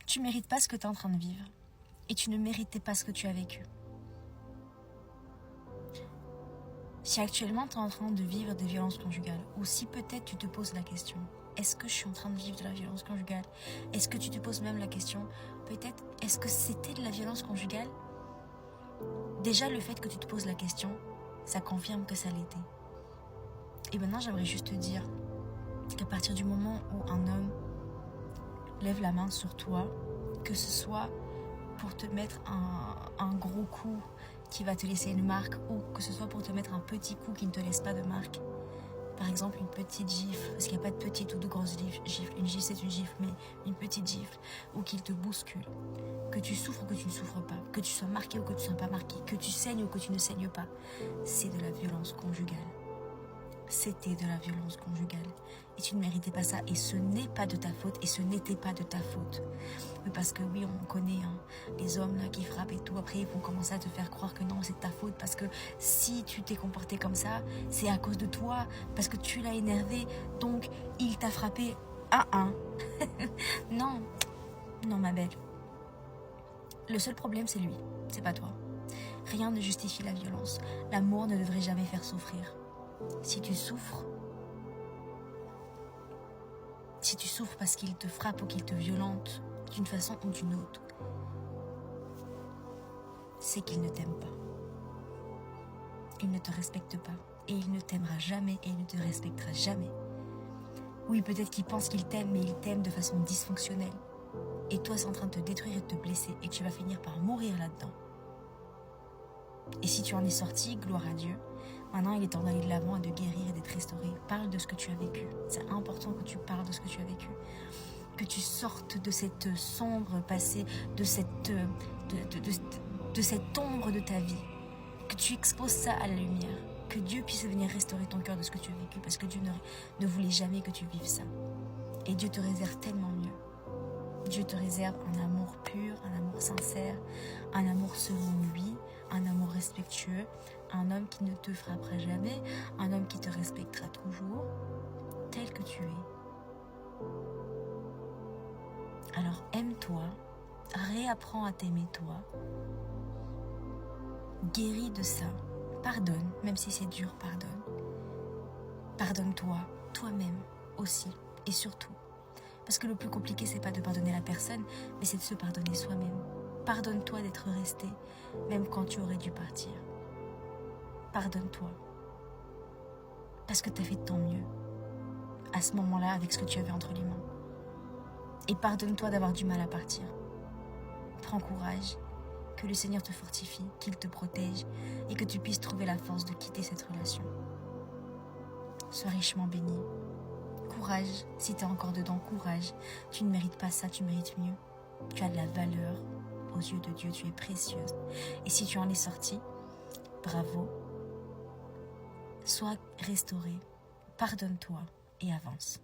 Tu ne mérites pas ce que tu es en train de vivre. Et tu ne méritais pas ce que tu as vécu. Si actuellement tu es en train de vivre des violences conjugales, ou si peut-être tu te poses la question, est-ce que je suis en train de vivre de la violence conjugale? Est-ce que tu te poses même la question, peut-être, est-ce que c'était de la violence conjugale? Déjà, le fait que tu te poses la question, ça confirme que ça l'était. Et maintenant, j'aimerais juste te dire qu'à partir du moment où un homme lève la main sur toi, que ce soit pour te mettre un gros coup qui va te laisser une marque, ou que ce soit pour te mettre un petit coup qui ne te laisse pas de marque, par exemple une petite gifle, parce qu'il n'y a pas de petite ou de grosse gifle, une gifle c'est une gifle, mais une petite gifle, ou qu'il te bouscule, que tu souffres ou que tu ne souffres pas, que tu sois marqué ou que tu ne sois pas marqué, que tu saignes ou que tu ne saignes pas, c'est de la violence conjugale. C'était de la violence conjugale. Et tu ne méritais pas ça. Et ce n'est pas de ta faute. Et ce n'était pas de ta faute. Mais parce que oui, on connaît les hommes là qui frappent et tout. Après, ils vont commencer à te faire croire que non, c'est de ta faute. Parce que si tu t'es comporté comme ça, c'est à cause de toi. Parce que tu l'as énervé. Donc, il t'a frappé. Non. Non, ma belle. Le seul problème, c'est lui. C'est pas toi. Rien ne justifie la violence. L'amour ne devrait jamais faire souffrir. Si tu souffres parce qu'il te frappe ou qu'il te violente d'une façon ou d'une autre, c'est qu'il ne t'aime pas. Il ne te respecte pas. Et il ne t'aimera jamais et il ne te respectera jamais. Oui, peut-être qu'il pense qu'il t'aime, mais il t'aime de façon dysfonctionnelle. Et toi, c'est en train de te détruire et de te blesser. Et tu vas finir par mourir là-dedans. Et si tu en es sorti, gloire à Dieu. Maintenant, il est temps d'aller de l'avant et de guérir et d'être restauré. Parle de ce que tu as vécu. C'est important que tu parles de ce que tu as vécu. Que tu sortes de cette sombre passé, de cette ombre de ta vie. Que tu exposes ça à la lumière. Que Dieu puisse venir restaurer ton cœur de ce que tu as vécu. Parce que Dieu ne voulait jamais que tu vives ça. Et Dieu te réserve tellement mieux. Dieu te réserve un amour pur, un amour sincère, un amour selon lui, un amour respectueux, un homme qui ne te frappera jamais, un homme qui te respectera toujours, tel que tu es. Alors aime-toi, réapprends à t'aimer toi, guéris de ça, pardonne, même si c'est dur, pardonne. Pardonne-toi, toi-même aussi, et surtout. Parce que le plus compliqué, c'est pas de pardonner la personne, mais c'est de se pardonner soi-même. Pardonne-toi d'être resté, même quand tu aurais dû partir. Pardonne-toi. Parce que tu as fait de ton mieux, à ce moment-là, avec ce que tu avais entre les mains. Et pardonne-toi d'avoir du mal à partir. Prends courage, que le Seigneur te fortifie, qu'il te protège, et que tu puisses trouver la force de quitter cette relation. Sois richement béni. Courage, si tu es encore dedans, courage. Tu ne mérites pas ça, tu mérites mieux. Tu as de la valeur aux yeux de Dieu, tu es précieuse. Et si tu en es sortie, bravo. Sois restauré, pardonne-toi et avance.